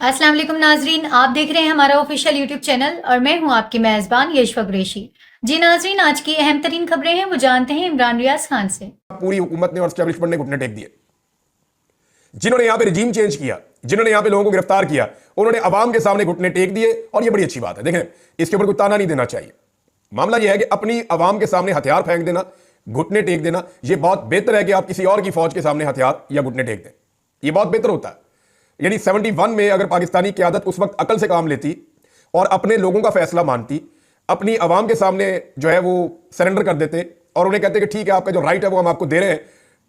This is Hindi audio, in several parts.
अस्सलाम वालेकुम नाजरीन, आप देख रहे हैं हमारा ऑफिशियल यूट्यूब चैनल और मैं हूं आपकी मेज़बान यशवा कुरैशी। जी नाजरीन, आज की अहम तरीन खबरें हैं वो जानते हैं इमरान रियाज खान से। पूरी हुकूमत ने और एस्टैब्लिशमेंट ने घुटने टेक दिए। जिन्होंने यहां पे रिजीम चेंज किया, जिन्होंने यहां पे लोगों को गिरफ्तार किया, उन्होंने अवाम के सामने घुटने टेक दिए और ये बड़ी अच्छी बात है। देखें, इसके ऊपर कोई ताना नहीं देना चाहिए। मामला यह है कि अपनी अवाम के सामने हथियार फेंक देना, घुटने टेक देना, यह बहुत बेहतर है कि आप किसी और की फौज के सामने हथियार या घुटने टेक दें। यह बहुत बेहतर होता है। यानी 71 में अगर पाकिस्तानी क़यादत उस वक्त अकल से काम लेती और अपने लोगों का फैसला मानती, अपनी अवाम के सामने जो है वो सरेंडर कर देते और उन्हें कहते कि ठीक है आपका जो राइट है वो हम आपको दे रहे हैं,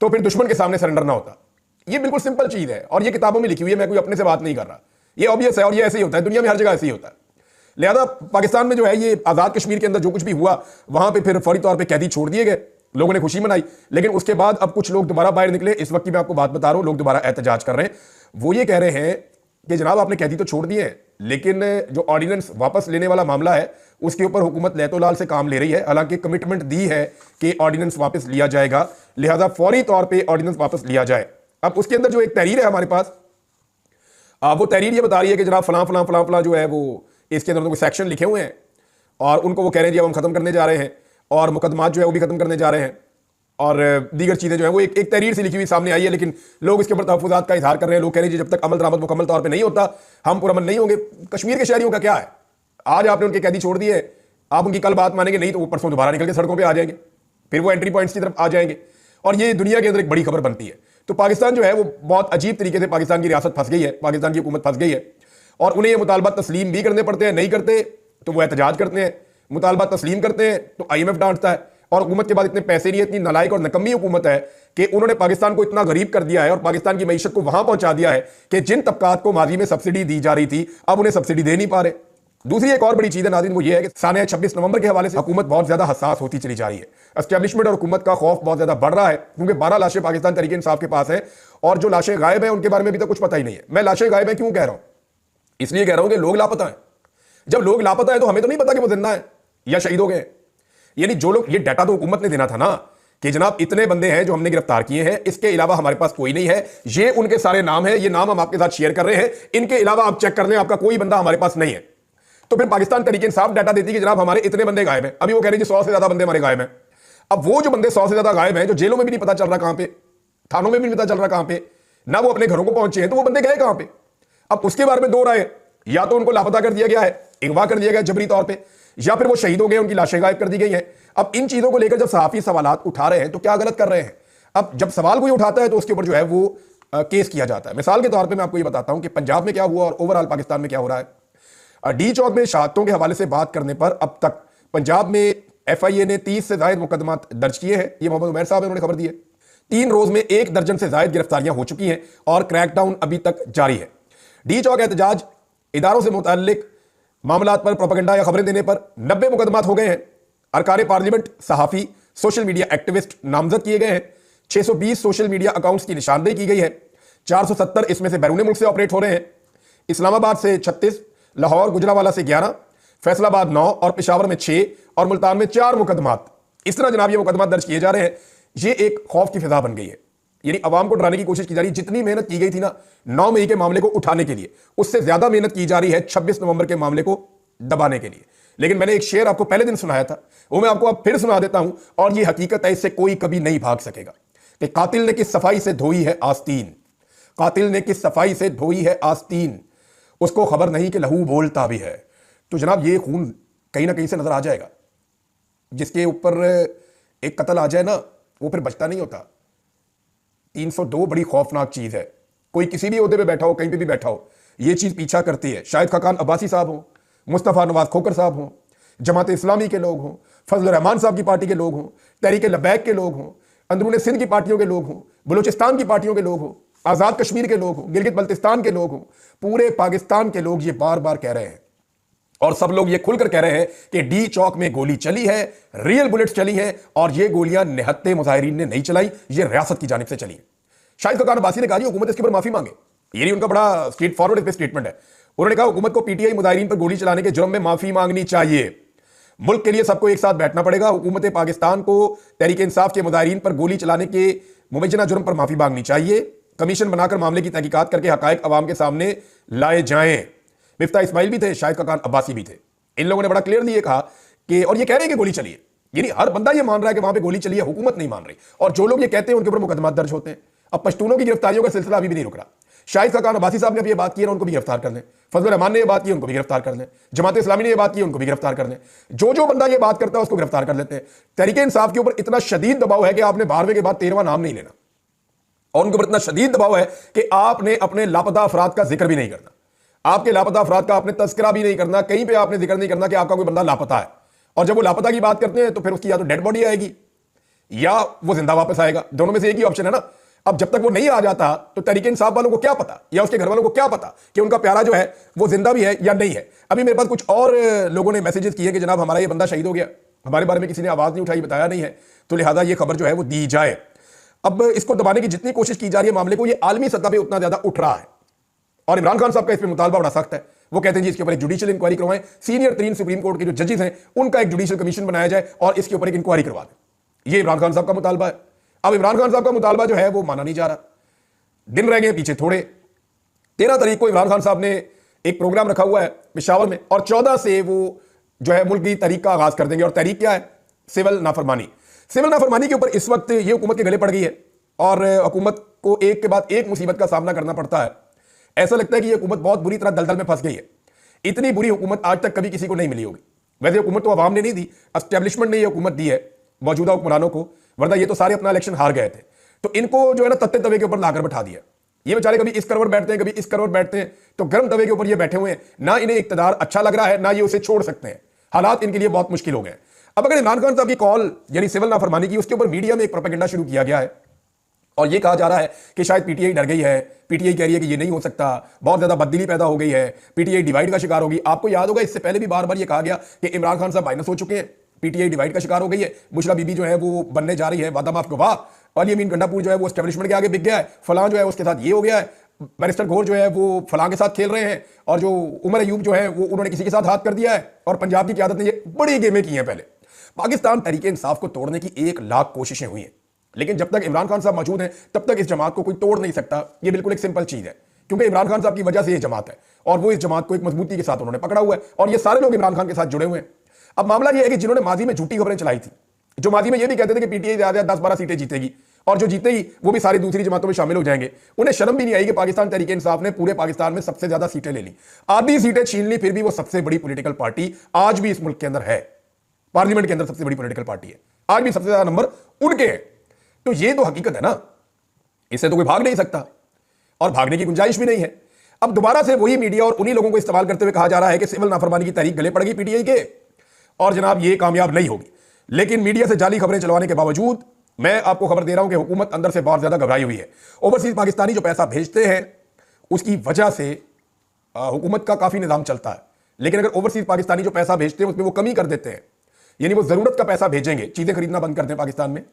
तो फिर दुश्मन के सामने सरेंडर ना होता। ये बिल्कुल सिंपल चीज है और ये किताबों में लिखी हुई है, मैं कोई अपने से बात नहीं कर रहा। ये ऑब्वियस है और ये ऐसे ही होता है, दुनिया में हर जगह ऐसे ही होता है। लिहाजा पाकिस्तान में जो है ये आज़ाद कश्मीर के अंदर जो कुछ भी हुआ, वहां पे फिर फौरी तौर पे कैदी छोड़ दिए गए, लोगों ने खुशी मनाई। लेकिन उसके बाद अब कुछ लोग दोबारा बाहर निकले। इस वक्त की मैं आपको बात बता रहा हूं, लोग दोबारा एहतजाज कर रहे हैं। वो ये कह रहे हैं कि जनाब आपने कैदी तो छोड़ दिए हैं, लेकिन जो ऑर्डिनेंस वापस लेने वाला मामला है उसके ऊपर हुकूमत लहतोलाल से काम ले रही है। हालांकि कमिटमेंट दी है कि ऑर्डिनेंस वापस लिया जाएगा, लिहाजा फौरी तौर पे ऑर्डिनेंस वापस लिया जाए। अब उसके अंदर जो एक तहरीर है हमारे पास, वो तहरीर ये बता रही है कि जनाब फलां फलां फलां फलां जो है वो इसके अंदर कोई सेक्शन लिखे हुए हैं और उनको वो कह रहे हैं जी अब हम खत्म करने जा रहे हैं और मुकदमात जो है वो भी खत्म करने जा रहे हैं और दीगर चीजें जो है वो एक तहरीर से लिखी हुई सामने आई है। लेकिन लोग इसके ऊपर तहफ़्फ़ुज़ात का इजहार कर रहे हैं। लोग कह रहे हैं जी जब तक अमल दरामद मुकम्मल तौर पर नहीं होता हम पुरअमन नहीं होंगे। कश्मीर के शहरियों का क्या है, आज आपने उनके कैदी छोड़ दिए, आप उनकी कल बात मानेंगे नहीं तो वो परसों दोबारा निकल के सड़कों पर आ जाएंगे, फिर वो एंट्री पॉइंट्स की तरफ आ जाएंगे और ये दुनिया के अंदर एक बड़ी खबर बनती है। तो पाकिस्तान जो है वो बहुत अजीब तरीके से पाकिस्तान की रियासत फंस गई है, पाकिस्तान की हुकूमत फंस गई है और उन्हें ये मुतालबा तस्लीम भी करने पड़ते हैं। नहीं करते तो वो एहतजाज करते हैं, मुतालबा तस्लीम करते हैं तो IMF डांटता है। और हुकूमत के बाद इतने पैसे नहीं है, इतनी नालायक और नकम्मी हुकूमत है कि उन्होंने पाकिस्तान को इतना गरीब कर दिया है और पाकिस्तान की मईशत को वहां पहुंचा दिया है कि जिन तबकात को माजी में सब्सिडी दी जा रही थी अब उन्हें सब्सिडी दे नहीं पा रहे। दूसरी एक और बड़ी चीज है नाज़रीन, वो ये है कि साने 26 नवंबर के हवाले से हुकूमत बहुत ज्यादा हसास होती चली जा रही है। एस्टैब्लिशमेंट और हुकूमत का खौफ बहुत ज्यादा बढ़ रहा है क्योंकि 12 लाशें पाकिस्तान तहरीक इंसाफ के पास है और जो लाशें गायब हैं उनके बारे में अभी तक कुछ पता ही नहीं है। मैं लाशें गायब हैं क्यों कह रहा हूं, इसलिए कह रहा हूं कि लोग लापता हैं। जब लोग लापता है तो हमें तो नहीं पता कि वो जिंदा है या शहीद हो गए। यानी जो लोग, ये डाटा तो हुकूमत ने देना था ना कि जनाब इतने बंदे हैं जो हमने गिरफ्तार किए हैं, इसके अलावा हमारे पास कोई नहीं है, ये उनके सारे नाम है, ये नाम हम आपके साथ शेयर कर रहे हैं, इनके अलावा आप चेक कर लें आपका कोई बंदा हमारे पास नहीं है। तो फिर पाकिस्तान तहरीक इंसाफ डाटा देती कि जनाब हमारे इतने बंदे गायब हैं। अभी वो कह रहे हैं 100 से ज्यादा बंदे हमारे गायब हैं। अब वो जो बंदे 100 से ज्यादा गायब हैं, जो जेलों में भी नहीं पता चल रहा कहां पे, थानों में भी नहीं पता चल रहा कहां पे, ना वो अपने घरों को पहुंचे हैं, तो वो बंदे गए कहां पे। अब उसके बारे में दो राय, या तो उनको लापता कर दिया गया है, अगवा कर दिया गया जबरी तौर पर, या फिर वो शहीद हो गए, उनकी लाशें गायब कर दी गई हैं। अब इन चीजों को लेकर जब सहाफी सवालात उठा रहे हैं तो क्या गलत कर रहे हैं। अब जब सवाल कोई उठाता है तो उसके ऊपर जो है वो केस किया जाता है। मिसाल के तौर पे मैं आपको ये बताता हूं कि पंजाब में क्या हुआ और ओवरऑल पाकिस्तान में क्या हो रहा है। डी चौक में शहादतों के हवाले से बात करने पर अब तक पंजाब में FIA ने 30 से ज्यादा मुकदमा दर्ज किए हैं। ये मोहम्मद उमैर साहब ने उन्होंने खबर दी है। 3 रोज में 1 दर्जन से ज्यादा गिरफ्तारियां हो चुकी हैं और क्रैकडाउन अभी तक जारी है। डी चौक एहतजाज इदारों से मुताल्लिक मामलात पर प्रोपेगेंडा या खबरें देने पर 90 मुकदमात हो गए हैं। अरकारे पार्लियामेंट, सहाफी, सोशल मीडिया एक्टिविस्ट नामजद किए गए हैं। 620 सोशल मीडिया अकाउंट्स की निशानदेही की गई है। 470 इसमें से बैरून मुल्क से ऑपरेट हो रहे हैं। इस्लामाबाद से 36, लाहौर गुजरावाला से 11, फैसलाबाद 9 और पेशावर में 6 और मुल्तान में 4 मुकदमात। इस तरह जनाब ये मुकदमा दर्ज किए जा रहे हैं। ये एक खौफ की फिजा बन गई है, यानी अवाम को डराने की कोशिश की जा रही है। जितनी मेहनत की गई थी ना 9 मई के मामले को उठाने के लिए, उससे ज्यादा मेहनत की जा रही है 26 नवंबर के मामले को दबाने के लिए। लेकिन मैंने एक शेर आपको पहले दिन सुनाया था, वो मैं आपको अब फिर सुना देता हूं और ये हकीकत है, इससे कोई कभी नहीं भाग सकेगा कि कातिल ने किस सफाई से धोई है आस्तीन, कातिल ने किस सफाई से धोई है आस्तीन, उसको खबर नहीं कि लहू बोलता भी है। तो जनाब ये खून कहीं ना कहीं से नजर आ जाएगा। जिसके ऊपर एक कत्ल आ जाए ना वो फिर बचता नहीं होता। 302 बड़ी खौफनाक चीज है। कोई किसी भी ओहदे पे बैठा हो, कहीं पे भी बैठा हो, ये चीज पीछा करती है। शाहिद खाकान अब्बासी साहब हो, मुस्तफ़ा नवाज खोकर साहब हों, जमात इस्लामी के लोग हों, फजल रहमान साहब की पार्टी के लोग हों, तहरीक लबैक के लोग हों, अंदरून सिंध की पार्टियों के लोग हों, बलूचिस्तान की पार्टियों के लोग हों, आज़ाद कश्मीर के लोग हों, गिलगित बल्तिस्तान के लोग हों, पूरे पाकिस्तान के लोग ये बार बार कह रहे हैं और सब लोग ये खुलकर कह रहे हैं कि डी चौक में गोली चली है, रियल बुलेट्स चली हैं और ये गोलियां निहत्ते मुजाहिरीन ने नहीं चलाई, ये रियासत की जानिब से चली। शाहिद खाकान अब्बासी ने कहा हुकूमत इसके ऊपर माफी मांगे। ये उनका बड़ा स्ट्रेट फॉरवर्ड स्टेटमेंट है। उन्होंने कहा हुकूमत को PTI मुजाहिरीन पर गोली चलाने के जुर्म में माफी मांगनी चाहिए। मुल्क के लिए सबको एक साथ बैठना पड़ेगा। हुकूमत पाकिस्तान को तहरीक इंसाफ के मुजाहिरीन पर गोली चलाने के मुबैना जुर्म पर माफी मांगनी चाहिए। कमीशन बनाकर मामले की तहकीकात करके हकायक अवाम के सामने लाए जाएं। मिफ्ता इस्माइल भी थे, शाहिद खाकान अब्बासी भी थे। इन लोगों ने बड़ा क्लियरली ये कहा कि, और ये कह रहे हैं कि गोली चली है, यानी हर बंदा ये मान रहा है कि वहां पे गोली चली है, हुकूमत नहीं मान रही, और जो लोग ये कहते हैं उनके ऊपर मुकदमा दर्ज होते हैं। अब पश्तूनों की गिरफ्तारियों का सिलसिला अभी भी नहीं रुक रहा। शाहिद खाकान अब्बासी साहब ने अब ये बात की है, उनको भी गिरफ्तार कर लें। फजल रहमान ने ये बात की, उनको भी गिरफ्तार कर लें। जमात इस्लामी ने ये बात की, उनको भी गिरफ्तार कर लें। जो बंदा ये बात करता है उसको गिरफ्तार कर लेते हैं। तहरीक इंसाफ के ऊपर इतना शदीद दबाव है कि आपने 12वें के बाद 13वां नाम नहीं लेना, और उनके ऊपर इतना शदीद दबाव है कि आपने अपने लापता अफराद का जिक्र भी नहीं करना। आपके लापता अफराद का आपने तस्करा भी नहीं करना, कहीं पे आपने जिक्र नहीं करना कि आपका कोई बंदा लापता है। और जब वो लापता की बात करते हैं तो फिर उसकी या तो डेड बॉडी आएगी या वो जिंदा वापस आएगा, दोनों में से एक ही ऑप्शन है ना। अब जब तक वो नहीं आ जाता तो तहरीक इंसाफ वालों को क्या पता, या उसके घर वालों को क्या पता कि उनका प्यारा जो है वो जिंदा भी है या नहीं है। अभी मेरे पास कुछ और लोगों ने मैसेजेस किए कि जनाब हमारा ये बंदा शहीद हो गया, हमारे बारे में किसी ने आवाज नहीं उठाई, बताया नहीं है, तो लिहाजा ये खबर जो है वो दी जाए। अब इसको दबाने की जितनी कोशिश की जा रही है मामले को, ये आलमी सतह पर उतना ज्यादा उठ रहा है। और इमरान खान साहब का इस पर मुतालबा बड़ा सख्त है। वो कहते हैं जी इसके ऊपर एक जुडिशियल इंक्वायरी करवाएं, सीनियर 3 सुप्रीम कोर्ट के जो जजेस हैं उनका एक जुडिशियल कमीशन बनाया जाए और इसके ऊपर एक इंक्वायरी करवा दें। ये इमरान खान साहब का मुतालबा है। अब इमरान खान साहब का मुतालबा जो है वो माना नहीं जा रहा। दिन रह गए पीछे थोड़े। 13 तारीख को इमरान खान साहब ने एक प्रोग्राम रखा हुआ है पेशावर में, और 14 से वो जो है मुल्क की तहरीक का आगाज कर देंगे। और तहरीक क्या है? सिविल नाफरमानी। सिविल नाफरमानी के ऊपर इस वक्त ये हुकूमत के गले पड़ गई है और हुकूमत को एक के बाद एक मुसीबत का सामना करना पड़ता है। ऐसा लगता है कि ये हुकूमत बहुत बुरी तरह दलदल में फंस गई है। इतनी बुरी हुकूमत आज तक कभी किसी को नहीं मिली होगी। वैसे हुकूमत तो अवाम ने नहीं दी, एस्टेब्लिशमेंट ने ये हुकूमत दी है मौजूदा हुक्मरानों को, वरना ये तो सारे अपना इलेक्शन हार गए थे। तो इनको जो है ना तत्ते तवे के ऊपर लाकर बैठा दिया। ये बेचारे कभी इस करवट बैठते हैं, कभी इस करवट बैठते हैं, तो गर्म तवे के ऊपर ये बैठे हुए हैं। ना इन्हें इक्तदार अच्छा लग रहा है, ना ये उसे छोड़ सकते हैं। हालात इनके लिए बहुत मुश्किल हो गए। अब अगर इमरान खान साहब की कॉल यानी सिविल नाफरमानी की, उसके ऊपर मीडिया में एक प्रोपेगेंडा शुरू किया गया है और ये कहा जा रहा है कि शायद पीटीआई डर गई है, पीटीआई कह रही है कि ये नहीं हो सकता, बहुत ज्यादा बददिली पैदा हो गई है, पीटीआई डिवाइड का शिकार होगी। आपको याद होगा इससे पहले भी बार बार ये कहा गया कि इमरान खान साहब माइनस हो चुके हैं, पीटीआई डिवाइड का शिकार हो गई है, बुशरा बीबी जो है वो बनने जा रही है वादा माफ गवाह, और यमीन गंडापुर जो है वो एस्टेब्लिशमेंट के आगे बिक गया है, फलां जो है उसके साथ ये हो गया है, बैरिस्टर घोर जो है वो फलां के साथ खेल रहे हैं, और जो उमर अयूब जो है वो उन्होंने किसी के साथ हाथ कर दिया है, और पंजाब की क़यादत ने ये बड़ी गेमें की हैं। पहले पाकिस्तान तहरीक इंसाफ को तोड़ने की 1 लाख कोशिशें हुई हैं, लेकिन जब तक इमरान खान साहब मौजूद हैं तब तक इस जमात को कोई तोड़ नहीं सकता। ये बिल्कुल एक सिंपल चीज है, क्योंकि इमरान खान साहब की वजह से ये जमात है और वो इस जमात को एक मजबूती के साथ उन्होंने पकड़ा हुआ है, और ये सारे लोग इमरान खान के साथ जुड़े हुए हैं। अब मामला ये है कि जिन्होंने माजी में झूठी खबरें चलाई थी, जो माजी में ये भी कहते थे कि पीटीआई ज्यादा 10-12 सीटें जीतेगी, और जो जीतेगी वो भी सारी दूसरी जमातों में शामिल हो जाएंगे, उन्हें शर्म भी नहीं आई कि पाकिस्तान तहरीक इंसाफ ने पूरे पाकिस्तान में सबसे ज्यादा सीटें ले ली, आधी सीटें छीन ली, फिर भी वो सबसे बड़ी पॉलिटिकल पार्टी आज भी इस मुल्क के अंदर है। पार्लियामेंट के अंदर सबसे बड़ी पॉलिटिकल पार्टी है, आज भी सबसे ज्यादा नंबर उनके हैं। तो ये तो हकीकत है ना, इससे तो कोई भाग नहीं सकता और भागने की गुंजाइश भी नहीं है। अब दोबारा से वही मीडिया और उन्हीं लोगों को इस्तेमाल करते हुए कहा जा रहा है कि सिविल नाफरमानी की तहरीक गले पड़ गई पीटीआई के, और जनाब ये कामयाब नहीं होगी। लेकिन मीडिया से जाली खबरें चलवाने के बावजूद मैं आपको खबर दे रहा हूं कि हुकूमत अंदर से बहुत ज्यादा घबराई हुई है। ओवरसीज पाकिस्तानी जो पैसा भेजते हैं उसकी वजह से हुकूमत का काफी निजाम चलता है, लेकिन अगर ओवरसीज पाकिस्तानी जो पैसा भेजते हैं उसमें वो कमी कर देते हैं, यानी वो जरूरत का पैसा भेजेंगे, चीजें खरीदना बंद कर दें पाकिस्तान में,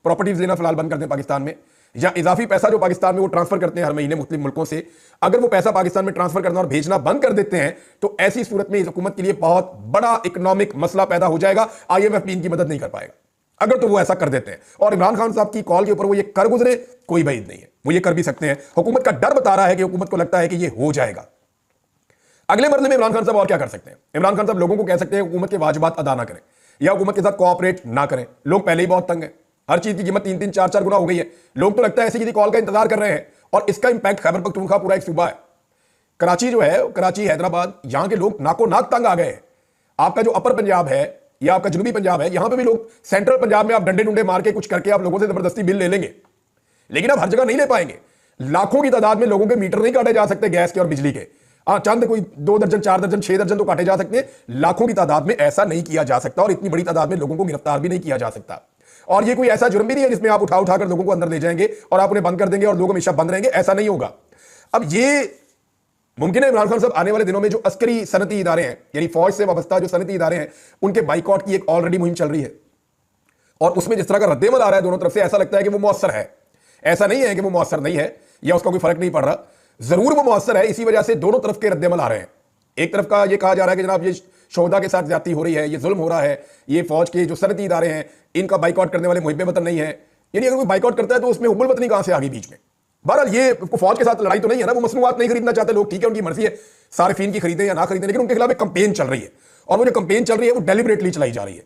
प्रॉपर्टीज लेना फिलहाल बंद कर दें पाकिस्तान में, या इजाफी पैसा जो पाकिस्तान में वो ट्रांसफर करते हैं हर महीने मुस्लिम मुल्कों से, अगर वो पैसा पाकिस्तान में ट्रांसफर करना और भेजना बंद कर देते हैं, तो ऐसी सूरत में इस हुकूमत के लिए बहुत बड़ा इकोनॉमिक मसला पैदा हो जाएगा। IMF भी इनकी मदद नहीं कर पाएगा अगर तो वो ऐसा कर देते हैं। और इमरान खान साहब की कॉल के ऊपर वो ये कर गुजरे, कोई बैद नहीं है, वो ये कर भी सकते हैं। हुकूमत का डर बता रहा है कि हुकूमत को लगता है कि ये हो जाएगा। अगले मरले में इमरान खान साहब और क्या कर सकते हैं? इमरान खान साहब लोगों को कह सकते हैं हुकूमत के वाजिबात अदा ना करें या हुकूमत के साथ कोऑपरेट ना करें। लोग पहले ही बहुत तंग है, हर चीज की कीमत 3-3, 4-4 गुना हो गई है। लोग तो लगता है ऐसी किसी कॉल का इंतजार कर रहे हैं, और इसका इंपैक्ट खैबर पख्तूनख्वा पूरा एक सूबा है, कराची जो है, कराची हैदराबाद, यहां के लोग नाको नाक तंग आ गए हैं। आपका जो अपर पंजाब है या आपका जनूबी पंजाब है, यहां पे भी लोग, सेंट्रल पंजाब में आप डंडे डुंडे मार के कुछ करके आप लोगों से जबरदस्ती बिल ले लेंगे, लेकिन आप हर जगह नहीं ले पाएंगे। लाखों की तादाद में लोगों के मीटर नहीं काटे जा सकते गैस के और बिजली के। चंद कोई 2 दर्जन, 4 दर्जन, 6 दर्जन तो काटे जा सकते हैं, लाखों की तादाद में ऐसा नहीं किया जा सकता, और इतनी बड़ी तादाद में लोगों को गिरफ्तार भी नहीं किया जा सकता। और ये कोई ऐसा जुर्म भी नहीं है जिसमें आप उठा उठाकर लोगों को अंदर ले जाएंगे और आप उन्हें बंद कर देंगे और लोग हमेशा बंद रहेंगे, ऐसा नहीं होगा। अब ये मुमकिन है इमरान खान साहब आने वाले दिनों में जो अस्करी सनती इदारे हैं, यानी फौज से वाबस्ता जो सनती इदारे हैं, उनके बाइकआउट की एक ऑलरेडी मुहिम चल रही है, और उसमें जिस तरह का रद्देमल आ रहा है दोनों तरफ से, ऐसा लगता है कि वो मौसर है। ऐसा नहीं है कि वो मौसर नहीं है या उसका कोई फर्क नहीं पड़ रहा, जरूर वो मौसर है। इसी वजह से दोनों तरफ के रद्देमल आ रहे हैं। एक तरफ का ये कहा जा रहा है कि जनाब ये शोहदा के साथ ज्यादती हो रही है, ये जुल्म हो रहा है, ये फौज के जो सनती इदारे हैं इनका बाइकआउट करने वाले मुहिब वतन नहीं है। यानी अगर कोई बाइकआउट करता है तो उसमें हुब्बुल वतनी कहां से आ गई बीच में? बहरहाल ये फौज के साथ लड़ाई तो नहीं है ना, वो मसनूआत नहीं खरीदना चाहते लोग, ठीक है, उनकी मर्जी है सार्फिन की खरीदें या ना खरीदें, लेकिन उनके खिलाफ एक कंपेन चल रही है और वो जो कंपेन चल रही है वो डेलिबरेटली चलाई जा रही है।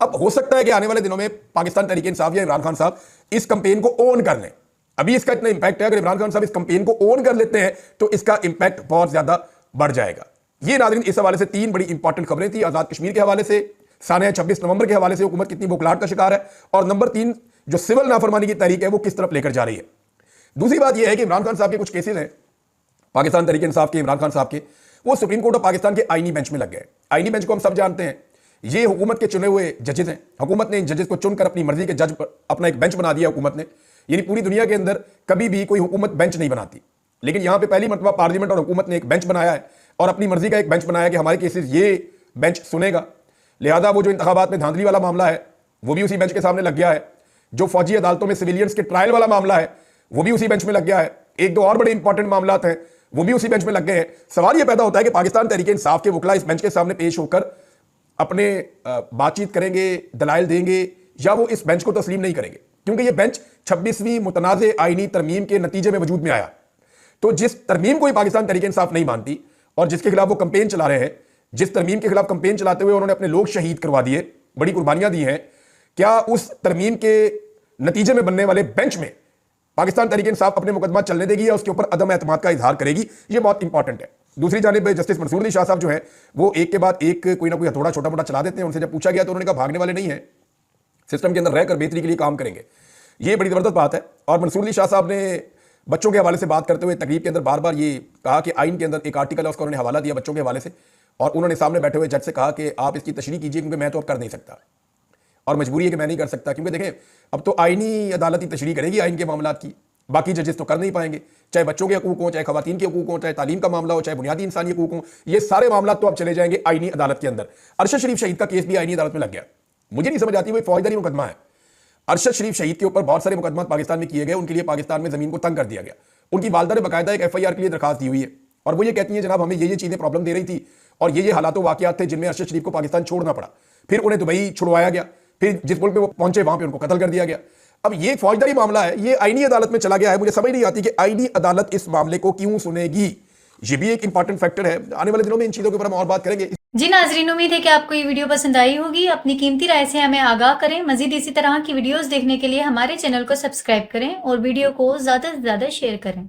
अब हो सकता है कि आने वाले दिनों में पाकिस्तान तहरीक इंसाफ या इमरान खान साहब इस कंपेन को ओन कर लें। अभी इसका इतना इंपैक्ट है, अगर इमरान खान साहब इस कंपेन को ओन कर लेते हैं तो इसका इंपैक्ट बहुत ज्यादा बढ़ जाएगा। ये नाज़रीन इस हवाले से 3 बड़ी इंपॉर्टेंट खबरें थी, आजाद कश्मीर के हवाले से, सानिया 26 नवंबर के हवाले से हुकूमत कितनी बौखलाहट का शिकार है, और नंबर 3 जो सिविल नाफरमानी की तहरीक है वो किस तरफ लेकर जा रही है। दूसरी बात यह है कि इमरान खान साहब के कुछ केसेस हैं, पाकिस्तान तहरीक इंसाफ के, इमरान खान साहब के, वो सुप्रीम कोर्ट ऑफ पाकिस्तान के आईनी बेंच में लग गए। आईनी बेंच को हम सब जानते हैं, ये हुकूमत के चुने हुए जजेस हैं। हुकूमत ने इन जजेस को चुनकर अपनी मर्जी के जज पर अपना एक बेंच बना दिया हुकूमत ने। यानी पूरी दुनिया के अंदर कभी भी कोई हुकूमत बेंच नहीं बनाती, लेकिन यहां पे पहली मरतबा पार्लियामेंट और हुकूमत ने एक बेंच बनाया है और अपनी मर्जी का एक बेंच बनाया कि हमारे केसेस ये बेंच सुनेगा। लिहाजा वो जो इंतखाबात में धांधली वाला मामला है वो भी उसी बेंच के सामने लग गया है। जो फौजी अदालतों में सिविलियंस के ट्रायल वाला मामला है वो भी उसी बेंच में लग गया है। एक दो और बड़े इंपॉर्टेंट मामला हैं वो भी उसी बेंच में लग गए हैं। सवाल यह पैदा होता है कि पाकिस्तान तहरीक इंसाफ के वकला इस बेंच के सामने पेश होकर अपने बातचीत करेंगे, दलाइल देंगे, या वो इस बेंच को तस्लीम नहीं करेंगे, क्योंकि ये बेंच 26वीं मुतनाज़े आईनी तरमीम के नतीजे में वजूद में आया। तो जिस तरमीम को ही पाकिस्तान तहरीक इंसाफ नहीं मानती और जिसके खिलाफ वो कंपेन चला रहे हैं, जिस तरमीम के खिलाफ कंपेन चलाते हुए उन्होंने अपने लोग शहीद करवा दिए, बड़ी कुर्बानियां दी हैं, क्या उस तरमीम के नतीजे में बनने वाले बेंच में पाकिस्तान तहरीक इंसाफ अपने मुकदमा चलने देगी या उसके ऊपर अदम एतमाद का इजहार करेगी? ये बहुत इंपॉर्टेंट है। दूसरी जानिब जस्टिस मंसूर अली शाह साहब जो है वो एक के बाद एक कोई ना कोई हथौड़ा छोटा मोटा चला देते हैं। उनसे जब पूछा गया तो उन्होंने कहा भागने वाले नहीं है, सिस्टम के अंदर रहकर बेहतरी के लिए काम करेंगे। ये बड़ी जबरदस्त बात है। और मंसूर अली शाह साहब ने बच्चों के हवाले से बात करते हुए तकरीब के अंदर बार बार ये कहा कि आइन के अंदर एक आर्टिकल है, उसका उन्होंने हवाला दिया बच्चों के हवाले से, और उन्होंने सामने बैठे हुए जज से कहा कि आप इसकी तशरीह कीजिए क्योंकि मैं तो अब कर नहीं सकता और मजबूरी है कि मैं नहीं कर सकता, क्योंकि देखें अब तो आईनी अदालत ही तशरीह करेगी आइन के मामला की, बाकी जजेस तो कर नहीं पाएंगे। चाहे बच्चों के हकूक हों, चाहे खवातीन के हकूक हों, चाहे तालीम का मामला हो, चाहे बुनियादी इंसानी हकूक हों, ये सारे मामला तो अब चले जाएंगे आईनी अदालत के अंदर। अरशद शरीफ शहीद का केस भी आईनी अदालत में लग गया। मुझे नहीं समझ आती वो फौजदारी मुकदमा है। अरशद शरीफ शहीद के ऊपर बहुत सारे मुकदमा पाकिस्तान में किए गए, उनके लिए पाकिस्तान में जमीन को तंग कर दिया गया। उनकी वालदा ने बाकायदा एक FIR के लिए दरखास्त दी हुई है और वो ये कहती है जनाब हमें ये चीजें प्रॉब्लम दे रही थी और ये हालात वाकयात थे जिनमें अरशद शरीफ को पाकिस्तान छोड़ना पड़ा, फिर उन्हें दुबई छुड़वाया गया, फिर जिस मुल्क में वो पहुंचे वहां पे उनको कत्ल कर दिया गया। अब ये फौजदारी मामला है, ये आईनी अदालत में चला गया है। मुझे समझ नहीं आती कि आईनी अदालत इस मामले को क्यों सुनेगी। ये भी एक इंपॉर्टेंट फैक्टर है। आने वाले दिनों में इन चीजों के ऊपर हम और बात करेंगे। जी नाजरीन, उम्मीद है कि आपको ये वीडियो पसंद आई होगी। अपनी कीमती राय से हमें आगाह करें। मजीद इसी तरह की वीडियोस देखने के लिए हमारे चैनल को सब्सक्राइब करें और वीडियो को ज्यादा से ज्यादा शेयर करें।